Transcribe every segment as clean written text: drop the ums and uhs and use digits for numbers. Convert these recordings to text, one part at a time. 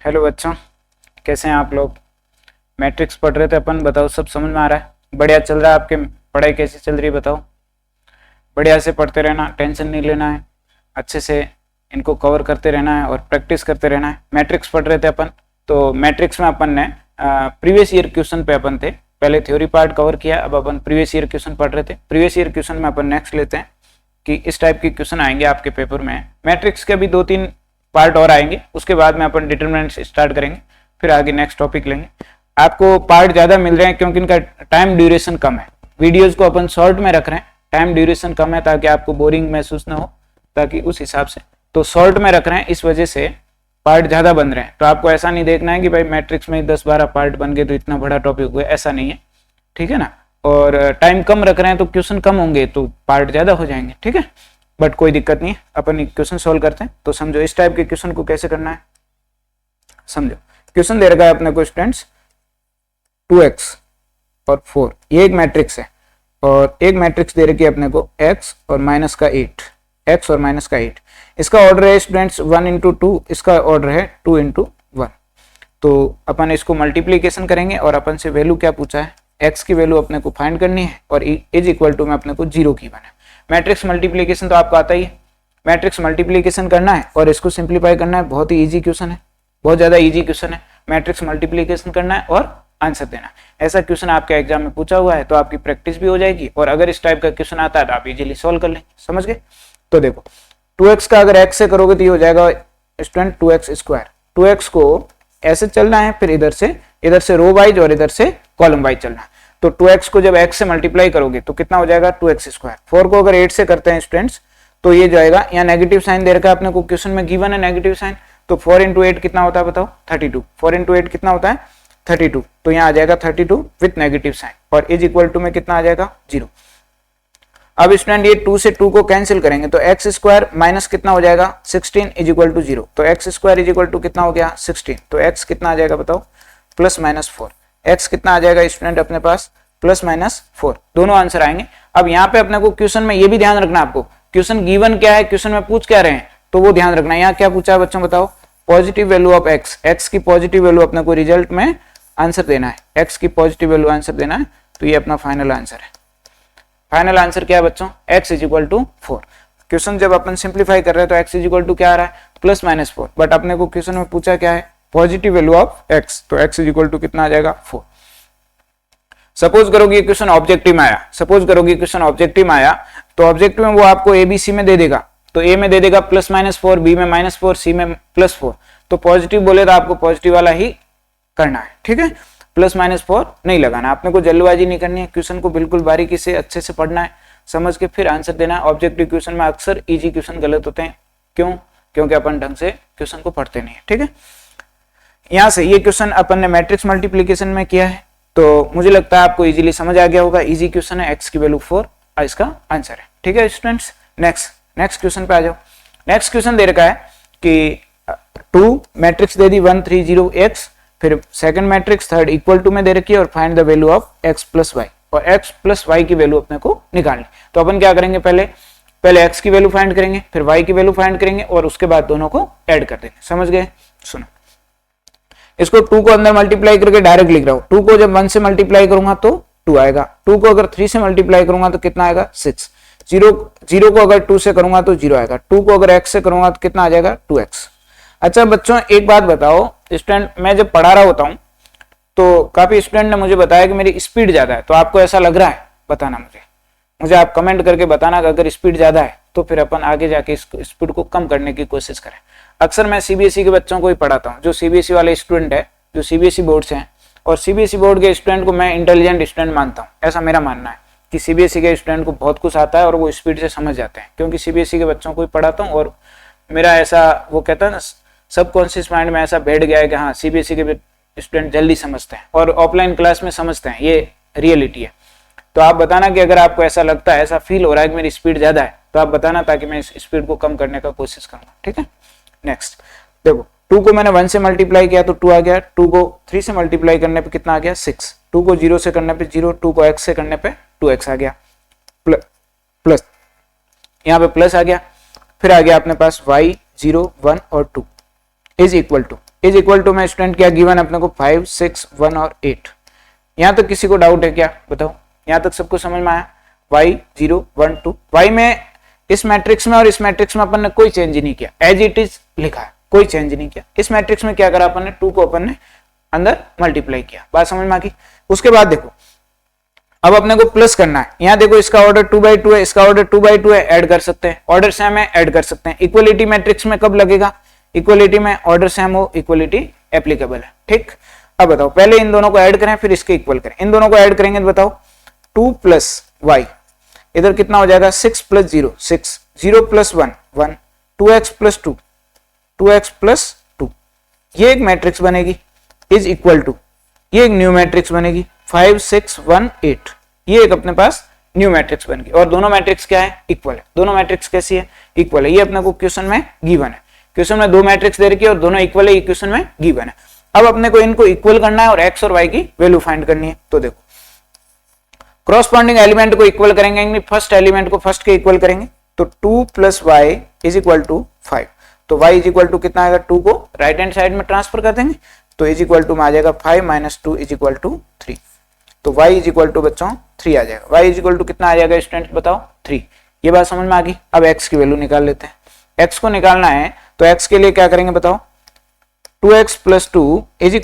Hello बच्चों, कैसे हैं आप लोग। मैट्रिक्स पढ़ रहे थे अपन, बताओ सब समझ में आ रहा है? बढ़िया चल रहा है? आपके पढ़ाई कैसी चल रही है बताओ। बढ़िया से पढ़ते रहना, टेंशन नहीं लेना है, अच्छे से इनको कवर करते रहना है और प्रैक्टिस करते रहना है। मैट्रिक्स पढ़ रहे थे अपन, तो मैट्रिक्स में अपन ने प्रीवियस ईयर क्वेश्चन पे अपन थे। पहले थ्योरी पार्ट कवर किया, अब अपन प्रीवियस ईयर क्वेश्चन पढ़ रहे थे। प्रीवियस ईयर क्वेश्चन में अपन नेक्स्ट लेते हैं कि इस टाइप के क्वेश्चन आएंगे आपके पेपर में। मैट्रिक्स के भी 2-3 पार्ट और आएंगे, उसके बाद में अपन डिटरमिनेंट्स स्टार्ट करेंगे, फिर आगे नेक्स्ट टॉपिक लेंगे। आपको पार्ट ज्यादा मिल रहे हैं क्योंकि इनका टाइम ड्यूरेशन कम है। वीडियोस को अपन शॉर्ट में रख रहे हैं, टाइम ड्यूरेशन कम है ताकि आपको बोरिंग महसूस ना हो, ताकि उस हिसाब से तो शॉर्ट में रख रहे हैं, इस वजह से पार्ट ज्यादा बन रहे हैं। तो आपको ऐसा नहीं देखना है कि भाई मैट्रिक्स में 10-12 पार्ट बन गए तो इतना बड़ा टॉपिक हुआ, ऐसा नहीं है, ठीक है ना। और टाइम कम रख रहे हैं तो क्वेश्चन कम होंगे तो पार्ट ज्यादा हो जाएंगे, ठीक है। बट कोई दिक्कत नहीं है, अपन क्वेश्चन सोल्व करते हैं। तो समझो इस टाइप के क्वेश्चन को कैसे करना है, समझो। क्वेश्चन दे रखा है अपने को स्टूडेंट्स 2x और 4, ये एक मैट्रिक्स है, और एक मैट्रिक्स दे रखी है अपने को x और माइनस का 8, x और माइनस का 8। इसका ऑर्डर है स्टूडेंट्स 1 into 2, इसका ऑर्डर है 2 into 1। तो अपन इसको मल्टीप्लीकेशन करेंगे और अपन से वैल्यू क्या पूछा है, x की वैल्यू अपने को फाइंड करनी है और इज इक्वल टू में अपने को 0 की बना है। मैट्रिक्स मल्टीप्लीकेशन तो आपको आता ही है, मैट्रिक्स मल्टीप्लीकेशन करना है और इसको सिंप्लीफाई करना है। बहुत ही इजी क्वेश्चन है, बहुत ज्यादा इजी क्वेश्चन है। मैट्रिक्स मल्टीप्लीकेशन करना है और आंसर देना। ऐसा क्वेश्चन आपके एग्जाम में पूछा हुआ है तो आपकी प्रैक्टिस भी हो जाएगी, और अगर इस टाइप का क्वेश्चन आता है तो आप इजीली सॉल्व कर लेंगे, समझ गए। तो देखो 2x का अगर x से करोगे तो ये हो जाएगा स्टूडेंट 2x स्क्वायर। 2x को ऐसे चलना है, फिर इधर से रो वाइज और इधर से कॉलम वाइज चलना है। तो 2x को जब x से मल्टीप्लाई करोगे तो कितना हो जाएगा 2x स्क्वायर। 4 को अगर 8 से करते हैं स्टूडेंट्स तो ये जाएगा, यहाँ नेगेटिव साइन दे रखा है अपने को, क्वेश्चन में गिवन है नेगेटिव साइन। तो 4 into 8 कितना होता है बताओ, 32। 4 into 8 कितना होता है 32। तो यहाँ आ जाएगा 32 विथ नेगेटिव साइन, और इज इक्वल टू में कितना आ जाएगा 0। अब स्टूडेंट ये 2 से 2 को कैंसिल करेंगे तो x स्क्वायर माइनस कितना हो जाएगा 16 इज इक्वल टू 0। तो x square is equal to कितना हो गया 16। तो x कितना आ जाएगा बताओ प्लस माइनस 4। x कितना आ जाएगा स्टूडेंट अपने पास प्लस माइनस 4, दोनों आंसर आएंगे। अब यहाँ पे अपने को क्वेश्चन में ये भी ध्यान रखना, आपको क्वेश्चन गिवन क्या है, क्वेश्चन में पूछ क्या रहे हैं, तो वो ध्यान रखना। यहाँ क्या पूछा है बच्चों बताओ, positive value of x, x की पॉजिटिव वैल्यू अपने को रिजल्ट में आंसर देना है, x की पॉजिटिव वैल्यू आंसर देना है। तो ये अपना फाइनल आंसर है। फाइनल आंसर क्या है बच्चों, x is equal to 4। Question जब अपन सिंप्लीफाई कर रहे हैं तो x इज इक्वल टू क्या आ रहा है प्लस माइनस 4, बट अपने को क्वेश्चन में पूछा क्या है पॉजिटिव वैल्यू ऑफ x, तो x इज इक्वल टू कितना आ जाएगा 4। सपोज करो कि क्वेश्चन ऑब्जेक्टिव में आया, सपोज करो कि क्वेश्चन ऑब्जेक्टिव में आया, तो ऑब्जेक्टिव में वो आपको ABC में दे देगा, तो A में दे देगा प्लस माइनस 4, B में माइनस 4, C में प्लस 4। तो पॉजिटिव बोले तो आपको पॉजिटिव वाला ही करना है, ठीक है। प्लस माइनस 4 नहीं लगाना, आपने को जल्दबाजी नहीं करनी है, क्वेश्चन को बिल्कुल बारीकी से अच्छे से पढ़ना है, समझ के फिर आंसर देना है। ऑब्जेक्टिव क्वेश्चन में अक्सर इजी क्वेश्चन गलत होते हैं, क्यों, क्योंकि अपन ढंग से क्वेश्चन को पढ़ते नहीं है, ठीक है। यहाँ से ये क्वेश्चन अपन ने मैट्रिक्स मल्टीप्लीकेशन में किया है, तो मुझे लगता है आपको इजीली समझ आ गया होगा। इजी क्वेश्चन है, x की वैल्यू 4 इसका आंसर है, ठीक है स्टूडेंट्स। नेक्स्ट क्वेश्चन पे आ जाओ। नेक्स्ट क्वेश्चन दे रखा है कि 2 मैट्रिक्स दे दी 1 3 0 x, फिर second matrix third equal to में दे रखी है, और find the value of x plus y, और x प्लस वाई की वैल्यू अपने को निकालनी। तो अपन क्या करेंगे, पहले x की वैल्यू फाइंड करेंगे, फिर y की वैल्यू फाइंड करेंगे, और उसके बाद दोनों को ऐड कर देंगे, समझ गए। सुनो, इसको 2 को अंदर मल्टीप्लाई करके डायरेक्ट लिख रहा हूं। 2 को जब 1 से मल्टीप्लाई करूंगा तो 2 आएगा, 2 को अगर 3 से मल्टीप्लाई करूंगा तो कितना आएगा 6। 0 को अगर 2 से करूंगा तो 0 आएगा, 2 को अगर x से करूंगा तो कितना आ जाएगा 2x। अच्छा बच्चों एक बात बताओ, स्टूडेंट मैं जब पढ़ा रहा होता हूं तो काफी स्टूडेंट ने मुझे बताया कि मेरी स्पीड ज्यादा है, तो आपको ऐसा लग रहा है बताना, मुझे आप कमेंट करके बताना कि अगर स्पीड ज्यादा है तो फिर अपन आगे जाके इस स्पीड को कम करने की कोशिश करें। अक्सर मैं सीबीएसई के बच्चों को ही पढ़ाता हूँ, जो सीबीएसई वाले स्टूडेंट है, जो सीबीएसई बोर्ड से हैं, और सीबीएसई बोर्ड के स्टूडेंट को मैं इंटेलिजेंट स्टूडेंट मानता हूँ। ऐसा मेरा मानना है कि सीबीएसई के स्टूडेंट को बहुत कुछ आता है और वो स्पीड से समझ जाते हैं, क्योंकि सीबीएसई के बच्चों को ही पढ़ाता हूँ, और मेरा ऐसा वो कहता है ना सबकॉन्शियस माइंड में ऐसा बैठ गया है कि हाँ सीबीएसई के स्टूडेंट जल्दी समझते हैं और ऑफलाइन क्लास में समझते हैं, ये रियलिटी है। तो आप बताना कि अगर आपको ऐसा लगता है, ऐसा फील हो रहा है कि मेरी स्पीड ज्यादा है, तो आप बताना ताकि मैं इस स्पीड को कम करने का कोशिश करूंगा, ठीक है। नेक्स्ट देखो, 2 को मैंने 1 से मल्टीप्लाई किया तो 2 आ गया, 2 को 3 से मल्टीप्लाई करने पे कितना आ गया 6, 2 को 0 से करने पे 0, 2 को x से करने पे 2x आ गया, प्लस यहाँ पे प्लस आ गया, फिर आ गया अपने पास y 0 1 और 2 is equal to, is equal to में स्टूडेंट क्या गिवन अपने को 5, 6, 1 और 8। यहां तक किसी को डाउट है क्या, बताओ। यहां तक सबको समझ में आया। y 0 1 2, y में इस मैट्रिक्स में और इस मैट्रिक्स में अपन ने कोई चेंज नहीं किया, एज इट इज लिखा है, कोई चेंज नहीं किया। इस मैट्रिक्स में क्या करा अपन ने, 2 को अपन ने अंदर मल्टीप्लाई किया। बात समझ में आ गई। उसके बाद देखो अब अपने को प्लस करना है। यहाँ देखो इसका ऑर्डर 2/2 है, इसका ऑर्डर 2/2 है, ऐड कर सकते हैं, ऑर्डर सेम है, ऐड कर सकते हैं। इक्वलिटी मैट्रिक्स में कब लगेगा, इक्वलिटी में ऑर्डर सेम हो, इक्वलिटी एप्लीकेबल है। ठीक, अब बताओ पहले इन दोनों को ऐड करें फिर इसके इक्वल करें। इन दोनों को ऐड करेंगे तो बताओ 2 + y, इधर कितना हो जाएगा 6 + 0 6, 0 + 1 1, 2x + 2 2x + 2, ये एक मैट्रिक्स बनेगी, इज इक्वल टू ये एक न्यू मैट्रिक्स बनेगी 5 6 1 8, ये एक अपने पास न्यू मैट्रिक्स बन गई। और दोनों मैट्रिक्स क्या है, इक्वल है। दोनों मैट्रिक्स कैसी है, इक्वल है। ये अपने को क्वेश्चन में गिवन है, क्वेश्चन में 2 मैट्रिक्स दे रखी है और दोनों इक्वल है, ये क्वेश्चन में गिवन है। अब अपने को इनको इक्वल करना है और x और y की वैल्यू फाइंड करनी है। तो देखो कॉरस्पॉन्डिंग एलिमेंट को इक्वल करेंगे, फर्स्ट एलिमेंट को फर्स्ट के इक्वल करेंगे, तो 2 + y = 5। तो y = कितना आएगा, 2 को राइट हैंड साइड में ट्रांसफर कर देंगे, तो इज इक्वल टू में आ जाएगा 5 - 2 = 3। तो y = बच्चों 3 आ जाएगा। y = कितना आ जाएगा स्टूडेंट, बताओ 3। ये बात समझ में आ गई। अब x की वैल्यू निकाल लेते हैं। x को निकालना है तो x के लिए क्या करेंगे, बताओ 2x + 2 =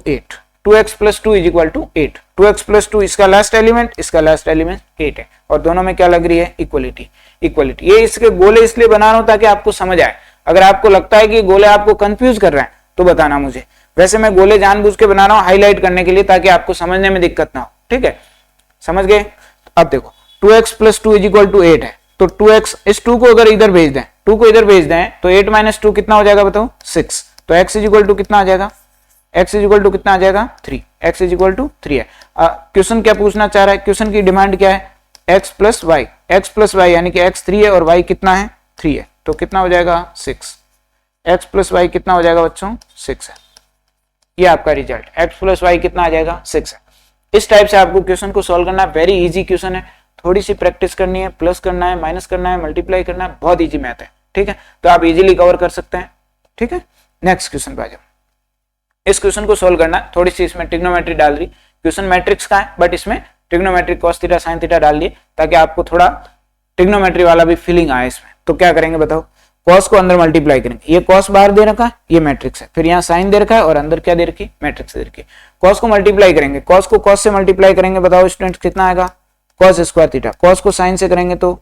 8, 2x + 2 = 8, 2x + 2 इसका लास्ट एलिमेंट, इसका लास्ट एलिमेंट 8 है, और दोनों में क्या लग रही है, इक्वलिटी। इक्वलिटी ये इसके गोले इसलिए बना रहा हूं ताकि आपको समझ आए। अगर आपको लगता है कि गोले आपको कंफ्यूज कर रहे हैं तो बताना मुझे। वैसे मैं गोले जानबूझ के बना रहा हूं हाईलाइट करने के लिए, ताकि आपको समझने में दिक्कत ना हो। ठीक है, समझ गए। अब देखो 2x + 2 = 8 है, तो 2x, इस 2 को अगर इधर भेज दें, 2 को इधर भेज दें तो 8 - 2 कितना हो जाएगा, बताओ 6। तो x = कितना आ जाएगा, x = कितना आ जाएगा 3, x = 3 है। क्वेश्चन क्या पूछना चाह रहा है, क्वेश्चन की डिमांड क्या है, x + y, x + y यानी कि x 3 है और y कितना है 3 है, तो कितना हो जाएगा 6। x + y कितना हो जाएगा बच्चों 6 है। ये आपका रिजल्ट, x + y कितना आ जाएगा 6 है। इस टाइप से आपको क्वेश्चन को सॉल्व करना है। वेरी इजी क्वेश्चन है, थोड़ी सी प्रैक्टिस करनी है, प्लस करना है, माइनस करना है, मल्टीप्लाई करना है, बहुत इजी मैथ है। ठीक है, तो आप इजीली कवर कर सकते हैं। ठीक है, नेक्स्ट क्वेश्चन पे आ जाओ। इस क्वेश्चन को सोल्व करना है, थोड़ी सी इसमें ट्रिग्नोमेट्री डाल दी। क्वेश्चन मैट्रिक्स का है बट इसमें trigonometry cos theta sin theta डाल दिए ताकि आपको थोड़ा ट्रिग्नोमेट्री वाला भी फीलिंग आए इसमें। तो क्या करेंगे बताओ, cos को अंदर मल्टीप्लाई करेंगे, ये cos बाहर दे रखा है, ये मैट्रिक्स है, फिर यहाँ sin दे रखा है और अंदर क्या दे रखी, मैट्रिक्स दे रखी। cos को मल्टीप्लाई करेंगे, cos को cos से मल्टीप्लाई करेंगे, बताओ स्टूडेंट कितना आएगा, cos² थीटा। cos को sin से करेंगे तो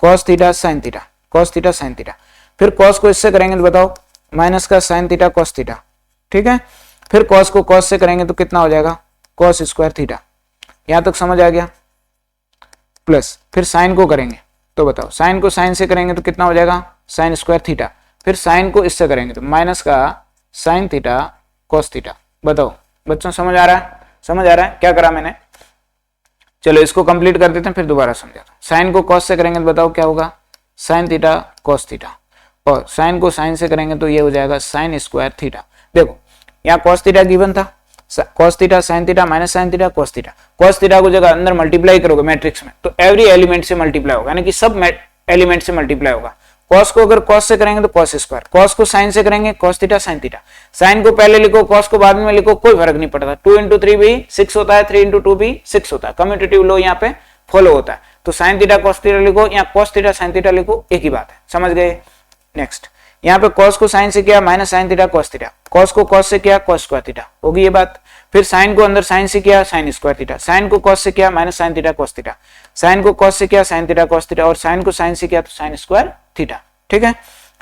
cos theta sin theta, cos theta sin theta. फिर cos को इससे करेंगे तो बताओ माइनस का sin थीटा cos थीटा। ठीक है, फिर cos को cos से करेंगे तो कितना हो जाएगा, cos² थीटा। यहां तक समझ आ गया। प्लस फिर sin को करेंगे तो बताओ sin को sin से करेंगे तो कितना हो जाएगा, sin² थीटा। फिर sin को इससे करेंगे तो माइनस का sin थीटा cos थीटा। बताओ बच्चों समझ आ रहा है, समझ आ रहा है क्या करा मैंने। चलो इसको कंप्लीट कर देते हैं फिर दोबारा समझाता हूं। sin को cos से करेंगे तो बताओ क्या होगा, sin थीटा cos थीटा, और sin को sin से करेंगे तो ये हो जाएगा sin² थीटा। देखो यहाँ cos थीटा गिवन था, cos theta sin theta minus sin theta cos theta. cos theta को जगह अंदर मल्टीप्लाई करोगे मैट्रिक्स में तो एवरी एलिमेंट से मल्टीप्लाई होगा, यानी कि सब एलिमेंट से मल्टीप्लाई होगा। cos को अगर cos से करेंगे तो cos², cos को sin से करेंगे cos theta sin theta. sin को पहले लिखो, cos को बाद में लिखो, कोई फर्क नहीं पड़ता। 2 × 3 भी 6 होता है, 3 × 2 भी 6 होता है। कम्यूटेटिव लॉ यहाँ पे फॉलो होता है। तो sin थीटा cos थीटा लिखो या cos थीटा sin थीटा लिखो, एक ही बात है। समझ गए। नेक्स्ट यहाँ पे cos को sin से किया minus sin theta cos theta, cos को cos से किया cos² थीटा, होगी ये बात। फिर sin को अंदर sin से किया sin² थीटा, sin को cos से किया minus sin theta cos theta, sin को cos से किया sin थीटा cos थीटा, और sin को sin से किया तो sin² थीटा। ठीक है,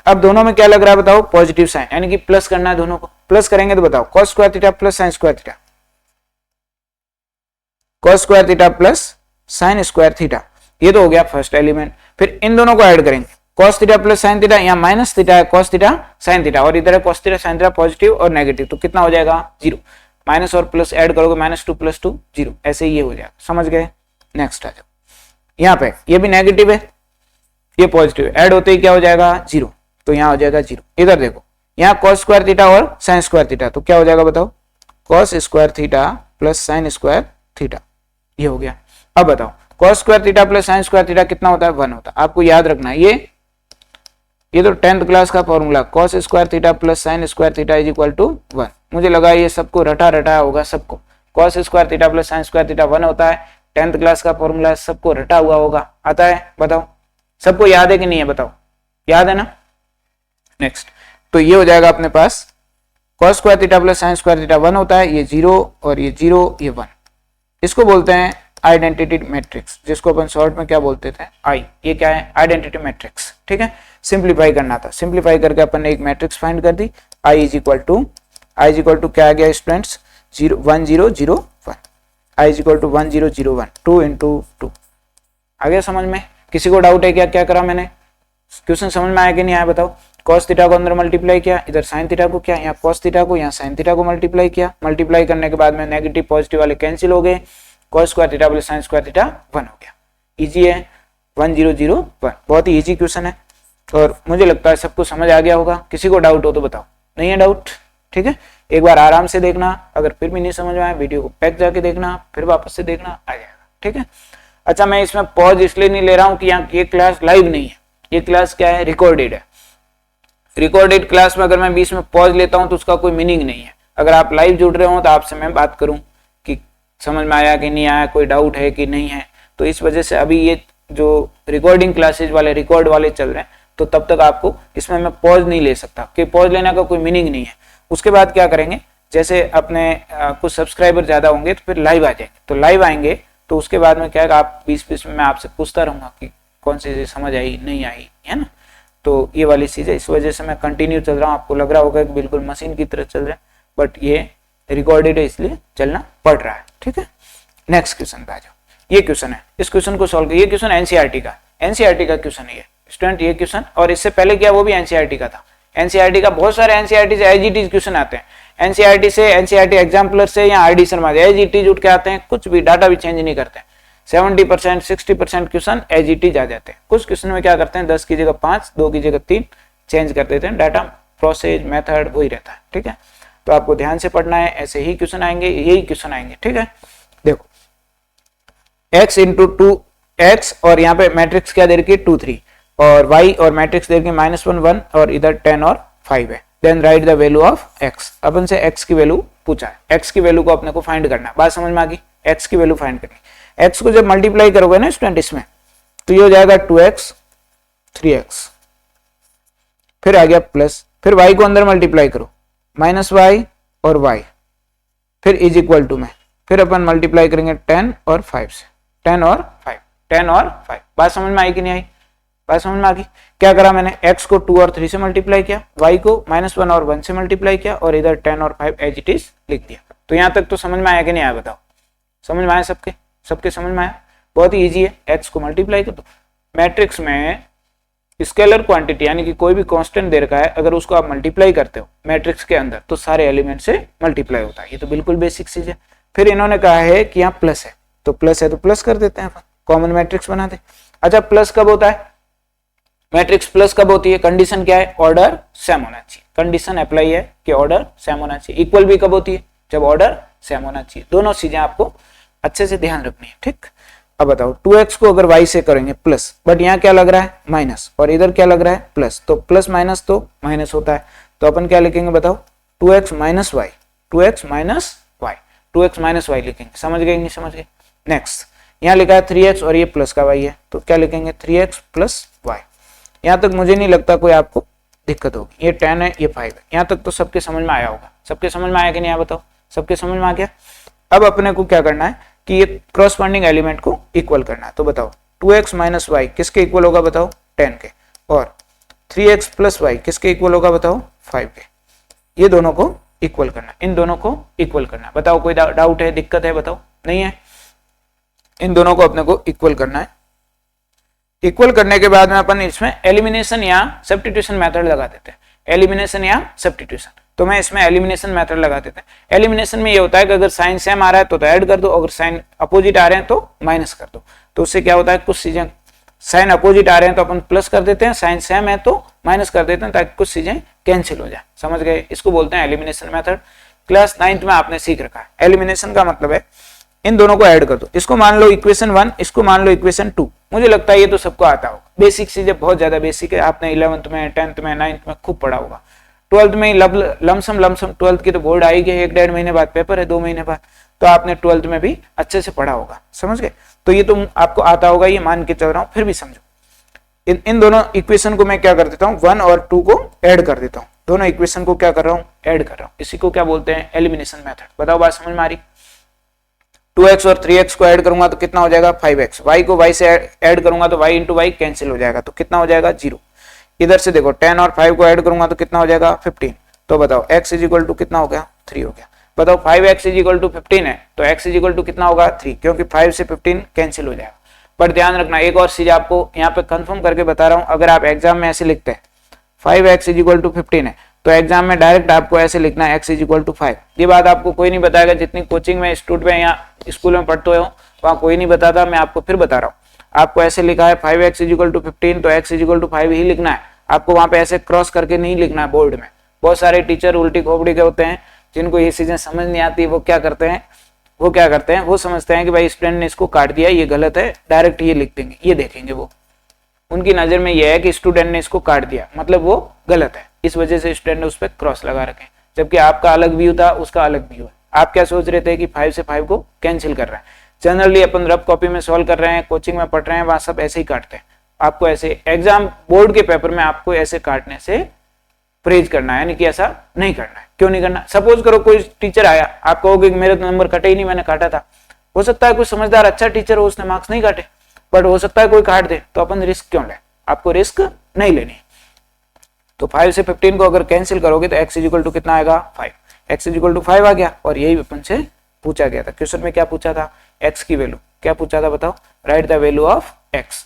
अब दोनों में क्या लग रहा है बताओ, पॉजिटिव साइन, यानी कि प्लस करना है दोनों को। प्लस करेंगे तो बताओ cos² theta plus sin² theta, cos² theta plus sin² theta, ये तो हो गया फर्स्ट एलिमेंट। फिर इन दोनों को ऐड करेंगे, cos theta plus sin theta, यहाँ माइनस थीटा है cos थीटा sin थीटा, और इधर है cos theta sin theta positive और नेगेटिव, तो कितना हो जाएगा 0। माइनस और प्लस ऐड करोगे -2 + 2 0, ऐसे ही ये हो जाएगा। समझ गए। नेक्स्ट आ जाओ, यहाँ पे ये भी नेगेटिव है ये पॉजिटिव है, ऐड होते ही क्या हो जाएगा 0, तो यहाँ हो जाएगा 0। इधर देखो यहाँ cos² थीटा और sin² थीटा, तो क्या हो जाएगा बताओ cos² theta plus sin² theta, ये हो गया। अब बताओ cos² theta plus sin² theta कितना होता है 1 होता है। आपको याद रखना है ये ये तो 10th क्लास का formula cos square theta plus sine square theta is equal to 1। मुझे लगा ये सबको रटा होगा, सबको cos square theta plus sine square theta 1 होता है, 10th क्लास का फॉर्मूला, सबको रटा हुआ होगा, आता है, बताओ सबको याद है कि नहीं है, बताओ याद है ना। नेक्स्ट, तो ये हो जाएगा अपने पास cos square theta plus sine square theta 1 होता है, ये 0 और ये 0 ये 1, इसको बोलते हैं आइडेंटिटी मैट्रिक्स, जिसको अपन शॉर्ट में क्या बोलते थे, आई। ये क्या है, आइडेंटिटी मैट्रिक्स, ठीक है। सिंप्लीफाई करना था, सिंप्लीफाई करके अपन ने एक मैट्रिक्स फाइंड कर दी, आई इज इक्वल टू क्या आ गया students, 1 0 0 1, I is equal to 1 0 0 1, 2 into 2। आ गया समझ में? किसी को डाउट है क्या करा मैंने, क्वेश्चन समझ में आया कि नहीं आया, बताओ। cos थीटा को अंदर मल्टीप्लाई किया, इधर sin थीटा को क्या, यहाँ cos थीटा को, यहाँ sin थीटा को मल्टीप्लाई किया, मल्टीप्लाई करने के बाद में नेगेटिव पॉजिटिव वाले कैंसिल हो गए, cos square theta plus sin square theta 1 हो गया। इजी है, 1 0 0 1, बहुत ही इजी क्वेश्चन है और मुझे लगता है सबको समझ आ गया होगा। किसी को डाउट हो तो बताओ, नहीं है डाउट, ठीक है। एक बार आराम से देखना, अगर फिर भी नहीं समझ में आया वीडियो को बैक जाके देखना, फिर वापस से देखना, आ जाएगा, ठीक है। अच्छा, मैं इसमें पॉज इसलिए नहीं ले रहा हूँ कि यहाँ ये क्लास लाइव नहीं है, ये क्लास क्या है, रिकॉर्डेड है। रिकॉर्डेड क्लास में अगर मैं बीच में पॉज लेता हूं तो उसका कोई मीनिंग नहीं है। अगर आप लाइव जुड़ रहे हो तो आपसे मैं बात करूं कि समझ में आया कि नहीं आया, कोई डाउट है कि नहीं है, तो इस वजह से अभी ये जो रिकॉर्डिंग क्लासेज वाले रिकॉर्ड वाले चल रहे हैं, तो तब तक आपको इसमें मैं पॉज नहीं ले सकता, कि पॉज लेने का कोई मीनिंग नहीं है। उसके बाद क्या करेंगे, जैसे अपने कुछ सब्सक्राइबर ज्यादा होंगे तो फिर लाइव आ जाएंगे, तो लाइव आएंगे तो उसके बाद में क्या है, आप बीच में मैं आपसे पूछता रहूंगा कि कौन सी चीज समझ आई नहीं आई, है ना। तो ये वाली चीज है, इस वजह से मैं कंटिन्यू चल रहा हूँ। आपको लग रहा होगा कि बिल्कुल मशीन की तरह चल रहा है, बट ये रिकॉर्डेड है इसलिए चलना पड़ रहा है, ठीक है। नेक्स्ट क्वेश्चन पे आ जाओ। ये क्वेश्चन है, इस क्वेश्चन को सॉल्व करिए। ये क्वेश्चन एनसीईआरटी का क्वेश्चन है ये स्टूडेंट, ये क्वेश्चन, और इससे पहले क्या वो भी एनसीईआरटी का था। एनसीईआरटी का बहुत सारे एनसीईआरटी से एज इट इज क्वेश्चन आते हैं, एनसीईआरटी से, एनसीईआरटी एग्जाम्पलर से या RD Sharma as it is उठ के आते हैं, कुछ भी डाटा भी चेंज नहीं करते हैं। 70% 60% क्वेश्चन एज इट इज आ जाते हैं। कुछ क्वेश्चन में क्या करते हैं, 10 की जगह 5, 2 की जगह 3 चेंज कर देते हैं, डाटा प्रोसेस मेथड वही रहता है, ठीक है। तो आपको ध्यान से पढ़ना है, ऐसे ही क्वेश्चन आएंगे, यही क्वेश्चन आएंगे, ठीक है। देखो x इंटू 2x और यहाँ पे मैट्रिक्स क्या दे रखी है 2 3 और y और मैट्रिक्स दे रखी है -1 1 और इधर 10 और 5 है। Then write the value of x। अपन से x की वैल्यू पूछा है, x की वैल्यू को अपने को फाइंड करना है। बात समझ में आ गई, x की वैल्यू फाइंड करनी। x को जब मल्टीप्लाई करोगे ना स्टूडेंट इसमें, तो ये हो जाएगा 2x 3x, फिर आ गया प्लस, फिर y को अंदर मल्टीप्लाई करो -y और y, फिर इज इक्वल टू में, फिर अपन मल्टीप्लाई करेंगे 10 और 5 से, 10 और 5, 10 और 5। बात समझ में आई कि नहीं आई, बात समझ में आ गई। क्या करा मैंने, x को 2 और 3 से मल्टीप्लाई किया, y को -1 और 1 से मल्टीप्लाई किया और इधर 10 और 5 एज इट इज लिख दिया। तो यहाँ तक तो समझ में आया कि नहीं आया, बताओ। समझ में आया सबके, सबके समझ में आया। बहुत ही इजी है, x को मल्टीप्लाई कर दो। मैट्रिक्स में स्केलर क्वांटिटी यानी कि कोई भी कांस्टेंट दे रखा है, अगर उसको आप मल्टीप्लाई करते हो मैट्रिक्स के अंदर तो सारे एलिमेंट से मल्टीप्लाई होता है। ये तो बिल्कुल बेसिक चीज है। फिर इन्होंने कहा है कि यहाँ प्लस है, तो प्लस है तो प्लस कर देते हैं, कॉमन मैट्रिक्स बना दे। अच्छा, प्लस कब होता है, मैट्रिक्स प्लस कब होती है, कंडीशन क्या है, ऑर्डर सेम होना चाहिए। कंडीशन अप्लाई है कि ऑर्डर सेम होना चाहिए। इक्वल भी कब होती है, जब ऑर्डर सेम होना चाहिए। दोनों चीजें आपको अच्छे से ध्यान रखनी है, ठीक। अब बताओ 2x को अगर y से करेंगे प्लस, बट यहाँ क्या लग रहा है माइनस और इधर क्या लग रहा है प्लस, तो प्लस माइनस तो माइनस होता है, तो अपन क्या लिखेंगे बताओ, 2x minus y, 2x minus y, 2x minus y लिखेंगे। समझ गए नहीं समझ गए। नेक्स्ट, यहाँ लिखा है 3x और ये प्लस का y है, तो क्या लिखेंगे 3x प्लस वाई। यहाँ तक मुझे नहीं लगता कोई आपको दिक्कत होगी। ये 10 है, ये 5 है, यहाँ तक तो सबके समझ में आया होगा। सबके समझ में आया कि नहीं आया, बताओ। सबके समझ में आ गया। अब अपने को क्या करना है कि ये क्रॉसपॉन्डिंग एलिमेंट को इक्वल करना है। तो बताओ 2x माइनस वाई किसके इक्वल होगा, बताओ 10 के, और 3x प्लस वाई किसके इक्वल होगा, बताओ 5 के। ये दोनों को इक्वल करना, इन दोनों को इक्वल करना। बताओ कोई डाउट है, दिक्कत है, बताओ। नहीं है, इन दोनों को अपने को इक्वल करना है। इक्वल करने के बाद में अपन इसमें एलिमिनेशन या सब्स्टिट्यूशन मेथड लगा देते हैं। एलिमिनेशन या सब्स्टिट्यूशन, तो मैं इसमें एलिमिनेशन मेथड लगा देते हैं। एलिमिनेशन में ये होता है कि अगर साइन सेम आ रहा है तो ऐड कर दो, अगर साइन अपोजिट आ रहे हैं तो माइनस कर दो। तो उससे क्या होता है, कुछ चीजें साइन अपोजिट आ रहे हैं तो अपन प्लस कर देते हैं, साइन सेम है तो माइनस कर देते हैं, ताकि कुछ चीजें कैंसिल हो जाए। समझ गए, इसको बोलते हैं एलिमिनेशन मेथड। क्लास 9th में आपने सीख रखा है। एलिमिनेशन का मतलब है इन दोनों को ऐड कर दो। इसको मान लो इक्वेशन 1, इसको मान लो इक्वेशन 2, मुझे लगता है ये तो सबको आता होगा, बेसिक चीजें बहुत ज्यादा बेसिक है, आपने 11th में 10th में 9th में खूब पढ़ा होगा। 12th में लमसम 12th की तो बोर्ड आएगी, 1-1.5 महीने बाद पेपर है, 2 महीने बाद, तो आपने 12th में भी अच्छे से पढ़ा होगा, समझ गए। तो ये तो आपको आता होगा, ये मान के चल रहा हूँ, फिर भी समझो। इन दोनों इक्वेशन को मैं क्या कर देता हूँ, 1 और 2 को ऐड कर देता हूँ, दोनों इक्वेशन को क्या कर रहा हूँ, ऐड कर रहा हूँ। इसी को क्या बोलते हैं, एलिमिनेशन मेथड। बताओ बात समझ में आ रही। 2x और 3x को ऐड करूंगा तो कितना हो जाएगा 5x, y को y से ऐड करूंगा तो y इंटू वाई कैंसिल हो जाएगा, तो कितना हो जाएगा 0। इधर से देखो 10 और 5 को ऐड करूंगा तो कितना हो जाएगा 15, तो बताओ x इज इक्वल टू कितना हो गया 3 हो गया। बताओ 5x इज इक्वल टू 15 है तो x इज इक्वल टू कितना होगा 3, क्योंकि 5 से 15 कैंसिल हो जाएगा। पर ध्यान रखना एक और चीज आपको यहाँ पे कंफर्म करके बता रहा हूँ, अगर आप एग्जाम में ऐसे लिखते हैं 5x इज इक्वल टू 15 है तो एग्जाम में डायरेक्ट आपको ऐसे लिखना है x इज इक्वल टू 5। ये बात आपको कोई नहीं बताएगा, जितनी कोचिंग में इंस्टीट्यूट में या स्कूल में पढ़ते हो वहां कोई नहीं बताता, मैं आपको फिर बता रहा हूँ। आपको ऐसे लिखा है 5x इज इक्वल टू 15 तो x इज इक्वल टू 5 ही लिखना है, आपको वहां पे ऐसे क्रॉस करके नहीं लिखना है बोर्ड में। बहुत सारे टीचर उल्टी खोपड़ी के होते हैं, जिनको ये चीजें समझ नहीं आती, वो क्या करते हैं वो समझते हैं कि भाई स्टूडेंट ने इसको काट दिया, ये गलत है, डायरेक्ट ये लिख देंगे, ये देखेंगे वो, उनकी नजर में ये है कि स्टूडेंट ने इसको काट दिया, मतलब वो गलत है, इस वजह से स्टूडेंट ने उस पर क्रॉस लगा रखे, जबकि आपका अलग व्यू था, उसका अलग व्यू है। आप क्या सोच रहे थे कि 5 से 5 को कैंसिल कर रहे हैं। जनरली अपन रफ कॉपी में सॉल्व कर रहे हैं, कोचिंग में पढ़ रहे हैं, वहां सब ऐसे ही काटते हैं। आपको ऐसे एग्जाम बोर्ड के पेपर में आपको ऐसे काटने से परहेज करना है, यानी कि ऐसा नहीं करना है। क्यों नहीं करना, सपोज करो कोई टीचर आया, आप कहोगे मेरे तो नंबर कटे ही नहीं, मैंने काटा था। हो सकता है कोई समझदार अच्छा टीचर हो, उसने मार्क्स नहीं काटे, बट हो सकता है कोई काट दे, तो अपन रिस्क क्यों लें, आपको रिस्क नहीं लेनी। तो 5 से 15 को अगर कैंसिल करोगे तो x इज इक्वल टू कितना आएगा 5, x इज इक्वल टू 5 आ गया। और यही अपन से पूछा गया था क्वेश्चन में, क्या पूछा था, x की वैल्यू क्या पूछा था बताओ, right the value of x।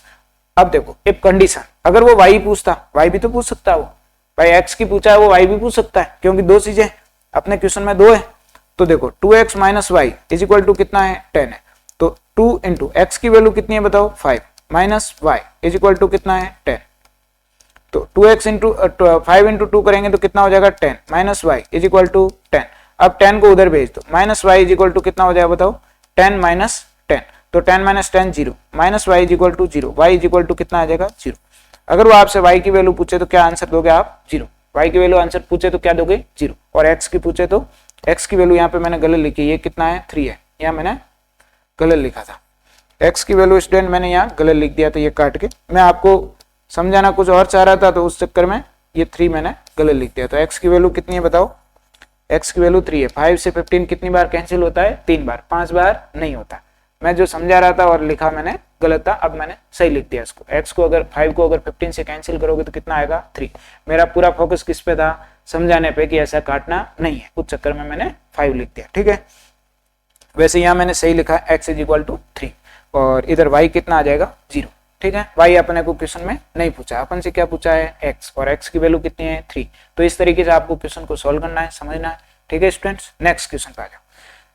अब देखो एक कंडीशन, अगर वो y पूछता, y भी तो पूछ सकता है, वो भाई x की पूछा है वो y भी पूछ सकता है, क्योंकि दो चीजें अपने क्वेश्चन में दो है। तो देखो 2x minus y is equal to कितना है 10 है, तो 2 इंटू एक्स की वैल्यू कितनी है बताओ 5 minus y is equal to कितना है 10, तो 2x इंटू 5 इंटू 2 करेंगे तो कितना हो जाएगा 10 minus y is equal to 10। अब 10 को उधर भेज दो, minus y is equal to कितना हो जाएगा बताओ 10 माइनस 10, तो 10 minus 10 0, minus y is equal to 0, y is equal to कितना आ जाएगा 0। अगर वो आपसे y की वैल्यू पूछे तो क्या आंसर दोगे आप 0, y की वैल्यू आंसर पूछे तो क्या दोगे 0, और x की पूछे तो x की वैल्यू यहाँ पे मैंने गलत लिखी, ये कितना है 3 है, यहाँ मैंने गलत लिखा था, x की वैल्यू स्टूडेंट मैंने यहाँ गलत लिख दिया था, ये काट के मैं आपको समझाना कुछ और चाह रहा था, तो उस चक्कर में ये 3 मैंने गलत लिख दिया। तो x की वैल्यू कितनी है बताओ, x की वैल्यू 3 है। 5 से 15 कितनी बार कैंसिल होता है 3 बार, 5 बार नहीं होता। मैं जो समझा रहा था और लिखा मैंने गलत था, अब मैंने सही लिख दिया इसको। x को अगर 5 को अगर 15 से कैंसिल करोगे तो कितना आएगा 3। मेरा पूरा फोकस किस पे था, समझाने पे कि ऐसा काटना नहीं है, उस चक्कर में मैंने 5 लिख दिया, ठीक है। वैसे यहाँ मैंने सही लिखा x इज इक्वल टू 3 और इधर y कितना आ जाएगा 0, ठीक है। y अपने को क्वेश्चन में नहीं पूछा, अपन से क्या पूछा है x, और x की वैल्यू कितनी है 3। तो इस तरीके से आपको क्वेश्चन को सोल्व करना है, समझना है, ठीक है स्टूडेंट्स। नेक्स्ट क्वेश्चन पे आ जाओ।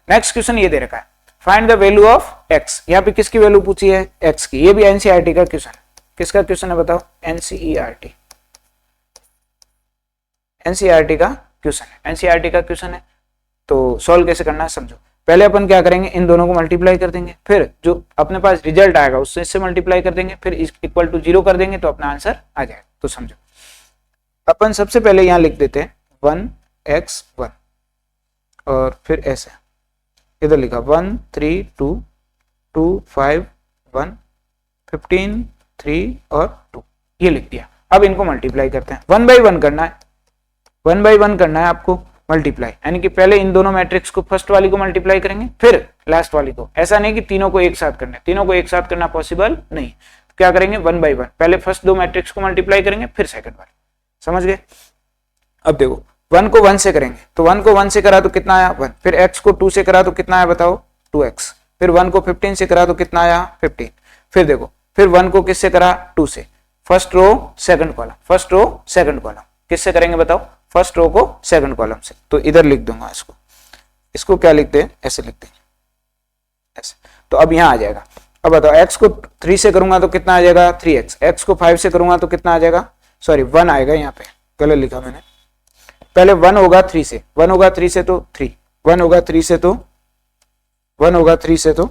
नेक्स्ट क्वेश्चन ये दे रखा है, find the value of x। यहाँ पे किसकी वैल्यू पूछी है x की, ये भी एनसीईआरटी का क्वेश्चन है। किसका क्वेश्चन है बताओ, एनसीईआरटी, एनसीईआरटी का क्वेश्चन है, एनसीईआरटी का क्वेश्चन है। तो सोल्व कैसे करना है समझो। पहले अपन क्या करेंगे, इन दोनों को मल्टीप्लाई कर देंगे, फिर जो अपने पास रिजल्ट आएगा उससे इससे मल्टीप्लाई कर देंगे, फिर इक्वल टू 0 कर देंगे तो अपना आंसर आ जाएगा। तो समझो अपन सबसे पहले यहाँ लिख देते हैं 1x1 और फिर ऐसे इधर लिखा 1 3 2 2 5 1 15 3 और 2, ये लिख दिया। अब इनको मल्टीप्लाई करते हैं, 1 बाई 1 करना है, 1 बाई 1 करना है आपको मल्टीप्लाई, यानी कि पहले इन दोनों मैट्रिक्स को फर्स्ट वाली को मल्टीप्लाई करेंगे फिर लास्ट वाली को। ऐसा नहीं कि तीनों को एक साथ करना है, तीनों को एक साथ करना पॉसिबल नहीं। तो क्या करेंगे 1 बाई 1, पहले फर्स्ट दो मैट्रिक्स को मल्टीप्लाई करेंगे फिर सेकंड वाली, समझ गए। अब देखो 1 को 1 से करेंगे, तो 1 को 1 से करा तो कितना आया 1, फिर x को 2 से करा तो कितना आया बताओ 2x, फिर 1 को 15 से करा तो कितना आया 15, फिर देखो फिर 1 को किससे करा 2 से, first row second column, first row second column, किससे करेंगे बताओ फर्स्ट रो को सेकंड कॉलम से। तो इधर लिख दूंगा इसको, इसको क्या लिखते हैं ऐसे लिखते हैं ऐसे। तो अब यहाँ आ जाएगा, अब बताओ x को 3 से करूंगा तो कितना आ जाएगा 3x, x को 5 से करूंगा तो कितना आ जाएगा, सॉरी 1 आएगा, यहाँ पे गलत लिखा मैंने, पहले 1 होगा 3 से, 1 होगा 3 से तो 3, 1 होगा 3 से तो 1 होगा 3 से तो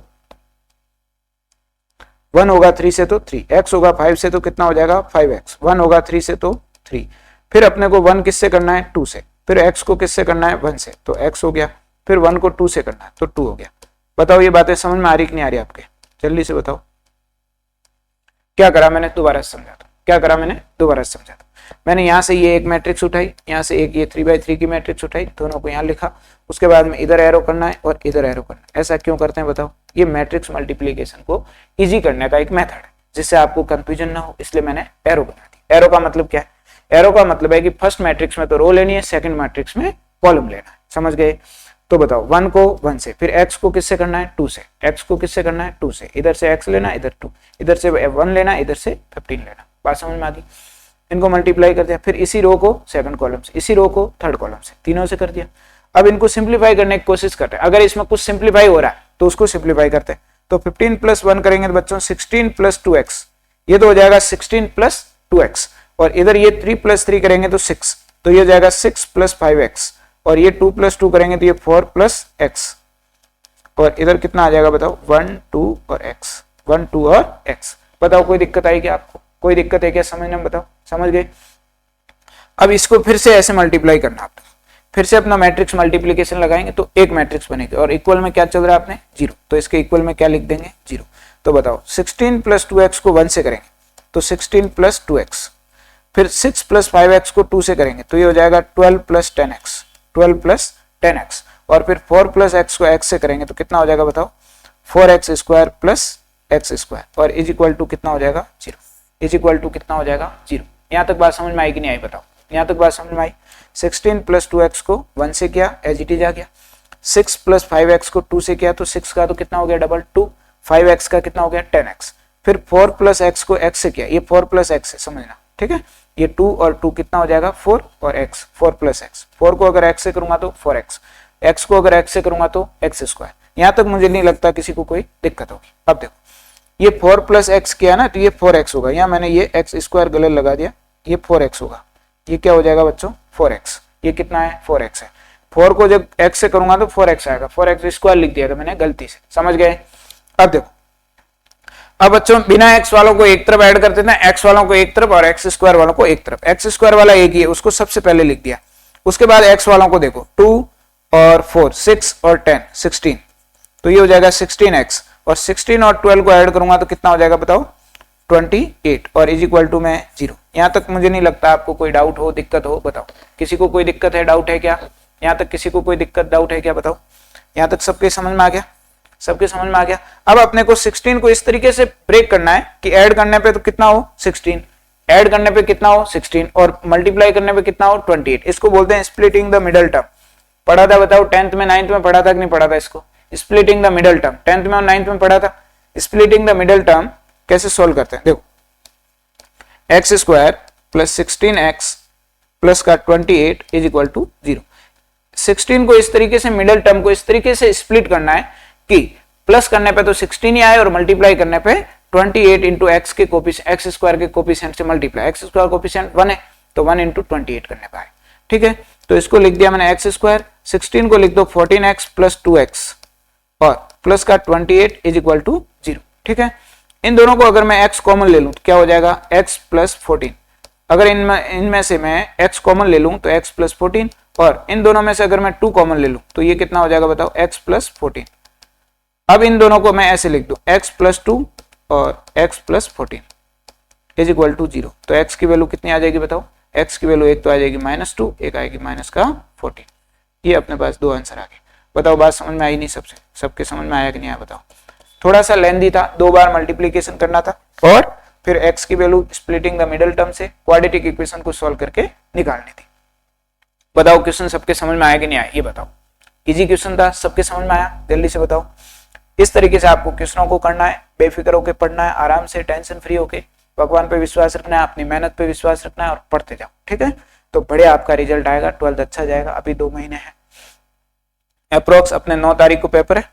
1 होगा 3 से तो 3, x होगा 5 से तो कितना हो जाएगा 5x, 1 होगा 3 से तो 3, फिर अपने को 1 किससे करना है 2 से, फिर x को किससे करना है 1 से तो x हो गया, फिर 1 को 2 से करना है तो 2 हो गया। बताओ ये बातें समझ में आ रही कि नहीं आ रही आपके, जल्दी से बताओ। क्या करा मैंने, दोबारा समझा दो, क्या करा मैंने, दोबारा समझा दो। मैंने यहाँ से ये एक मैट्रिक्स उठाई, यहाँ से एक ये 3x3 की मैट्रिक्स उठाई, दोनों को यहाँ लिखा, उसके बाद में इधर एरो करना है और इधर एरो करना है। ऐसा क्यों करते हैं बताओ, ये मैट्रिक्स मल्टीप्लीकेशन को इजी करने का एक मेथड है जिससे आपको कंफ्यूजन ना हो, इसलिए मैंने एरो बना दी। एरो का मतलब क्या है, एरो का मतलब है कि फर्स्ट मैट्रिक्स में तो रो लेनी है, सेकंड मैट्रिक्स में कॉलम लेना है, समझ गए। तो बताओ 1 को 1 से, फिर x को किससे करना है 2 से, x को किससे करना है 2 से, इधर से x लेना, इधर 2, इधर से 1 लेना, इधर से 15 लेना। बात समझ में आ गई। इनको मल्टीप्लाई कर दिया, फिर इसी रो को सेकंड कॉलम से, इसी रो को थर्ड कॉलम से, तीनों से कर दिया। अब इनको सिंप्लीफाई करने की कोशिश करते हैं, अगर इसमें कुछ सिंप्लीफाई हो रहा है तो उसको सिंप्लीफाई करते हैं। तो 15 + 1 करेंगे तो बच्चों 16 + 2x, ये तो हो जाएगा 16 + 2x, और इधर ये 3 + 3 करेंगे तो 6, तो ये हो जाएगा 6 + 5x, और ये 2 + 2 करेंगे तो ये 4 + x, और इधर कितना आ जाएगा बताओ 1 2 और x, 1 2 और x। बताओ कोई दिक्कत आई क्या आपको, कोई दिक्कत है क्या समझने में, बताओ समझ गए। अब इसको फिर से ऐसे मल्टीप्लाई करना, आप फिर से अपना मैट्रिक्स मल्टीप्लीकेशन लगाएंगे तो एक मैट्रिक्स बनेगी, और इक्वल में क्या चल रहा है आपने 0, तो इसके इक्वल में क्या लिख देंगे 0। तो बताओ 16 + 2x को 1 से करेंगे तो 16 + 2x, फिर 6 + 5x को 2 से करेंगे तो ये हो जाएगा 12 + 10x, 12 + 10x, और फिर 4 + x को x से करेंगे तो कितना हो जाएगा बताओ 4x² + x², और इज इक्वल टू कितना हो जाएगा 0, इज इक्वल टू कितना हो जाएगा 0। यहाँ तक बात समझ में आई कि नहीं आई बताओ, यहाँ तक बात समझ में आई। 16 + 2x को 1 से किया, एज इट इज आ गया, 6 + 5x को 2 से किया तो 6 का तो कितना हो गया डबल 2, 5x का कितना हो गया 10x, फिर 4 + x को x से किया, ये 4 + x है समझना, ठीक है, ये 2 और 2 कितना हो जाएगा 4 और x, 4 + x, 4 को अगर x से करूंगा तो 4x, x को अगर x से करूंगा तो x²। यहाँ तक मुझे नहीं लगता किसी को कोई दिक्कत होगी। अब देखो ये 4 + x किया ना तो ये 4x होगा, यहाँ मैंने ये x² गलत लगा दिया, ये 4x होगा, ये क्या हो जाएगा बच्चों 4x, ये कितना है 4x है, 4 को जब x से करूंगा तो 4x आएगा, 4x² लिख दिया था मैंने गलती से, समझ गए। अब देखो, अब बच्चों बिना x वालों को एक तरफ ऐड कर देते हैं, x वालों को एक तरफ और x² वालों को एक तरफ। x² वाला एक ही है, उसको सबसे पहले लिख दिया, उसके बाद x वालों को देखो 2 और 4, 6 और 10, 16, तो ये हो जाएगा 16x, और 16 और 12 को ऐड करूंगा तो कितना हो जाएगा बताओ 28, और इज इक्वल टू में 0। यहाँ तक मुझे नहीं लगता आपको कोई डाउट हो, दिक्कत हो, बताओ किसी को कोई दिक्कत है, डाउट है क्या, यहाँ तक किसी को कोई दिक्कत डाउट है क्या, बताओ। यहाँ तक सबके समझ में आ गया, सबके समझ में आ गया। अब अपने को 16 को इस तरीके से ब्रेक करना है कि ऐड करने पे तो कितना हो 16, ऐड करने पे कितना हो 16, और मल्टीप्लाई करने पे कितना हो 28। इसको बोलते हैं स्प्लिटिंग द मिडल टर्म। पढ़ा था बताओ 10th में 9th में पढ़ा था कि नहीं पढ़ा था इसको, splitting the middle term, 10th में और 9th में पढ़ा था। स्प्लिटिंग द मिडल टर्म कैसे सोल्व करते हैं, देखो x² + 16x प्लस का 28 इज इक्वल टू 0। 16 को इस तरीके से, मिडल टर्म को इस तरीके से स्प्लिट करना है कि प्लस करने पे तो 16 ही आए और मल्टीप्लाई करने पे 28 इंटू एक्स के कोफिशिएंट, x² के कोफिशिएंट से मल्टीप्लाई, x² कोफिशिएंट 1 है तो 1 इंटू 28 करने पाए, ठीक है। तो इसको लिख दिया मैंने x², 16 को लिख दो 14x + 2x और प्लस का 28 इज इक्वल टू 0, ठीक है। इन दोनों को अगर मैं x कॉमन ले लूं तो क्या हो जाएगा x + 14। अगर इनमें से मैं x कॉमन ले लूं तो x + 14, और इन दोनों में से अगर मैं 2 कॉमन ले लूं तो ये कितना हो जाएगा बताओ x + 14। अब इन दोनों को मैं ऐसे लिख दूं x + 2 और x + 14 इज इक्वल टू 0। तो x की वैल्यू कितनी आ जाएगी बताओ, x की वैल्यू एक तो आ जाएगी -2, एक आएगी -14। ये अपने पास 2 आंसर आ गए। बताओ बात समझ में आई नहीं, सबके समझ में आया कि नहीं आया बताओ। थोड़ा सा लेंथी था, 2 बार मल्टीप्लीकेशन करना था और फिर x की value splitting the middle term से क्वाड्रेटिक इक्वेशन को सॉल्व करके निकालनी थी। बताओ क्वेश्चन सबके समझ में आया कि नहीं आया, ये बताओ। इजी क्वेश्चन था, सबके समझ में आया, जल्दी से बताओ। इस तरीके से आपको क्वेश्चनों को करना है, बेफिक्र होकर पढ़ना है, आराम से टेंशन फ्री होके, भगवान पे विश्वास रखना है, अपनी मेहनत पे विश्वास रखना है और पढ़ते जाओ, ठीक है। तो बढ़िया आपका रिजल्ट आएगा, 12th अच्छा जाएगा। अभी 2 महीने हैं, अप्रोक्स अपने 9 तारीख को पेपर है,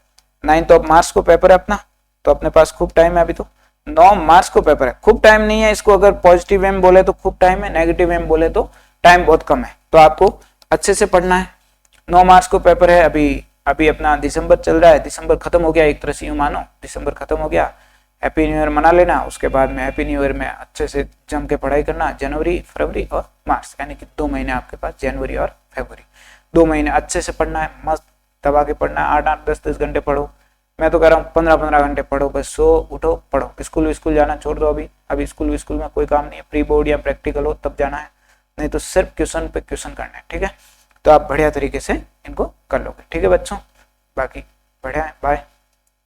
9 मार्च को पेपर है अपना, तो अपने पास खूब टाइम है। अभी तो 9 मार्च को पेपर है, खूब टाइम नहीं है। इसको अगर पॉजिटिव वे में बोले तो खूब टाइम है, नेगेटिव वे में बोले तो टाइम बहुत कम है। तो आपको अच्छे से पढ़ना है। 9 मार्च को पेपर है। अभी अपना दिसंबर चल रहा है, दिसंबर खत्म हो गया, एक तरह से यूं मानो दिसंबर खत्म हो गया। हैप्पी न्यू ईयर मना लेना। उसके बाद में हैप्पी न्यू ईयर में अच्छे से जम के पढ़ाई करना। जनवरी, फरवरी और मार्च, यानी कि 2 महीने आपके पास, जनवरी और फरवरी, 2 महीने अच्छे से पढ़ना है, मस्त दबा के पढ़ना है। 8-8, 10-10 घंटे पढ़ो। मैं तो कह रहा हूँ 15-15 घंटे पढ़ो, बस सो उठो पढ़ो। स्कूल जाना छोड़ दो, अभी स्कूल में कोई काम नहीं है। प्री बोर्ड या प्रैक्टिकल हो तब जाना है, नहीं तो सिर्फ क्वेश्चन पे क्वेश्चन करना है, ठीक है। तो आप बढ़िया तरीके से इनको कर लोगे, ठीक है बच्चों। बाकी बढ़िया है, बाय।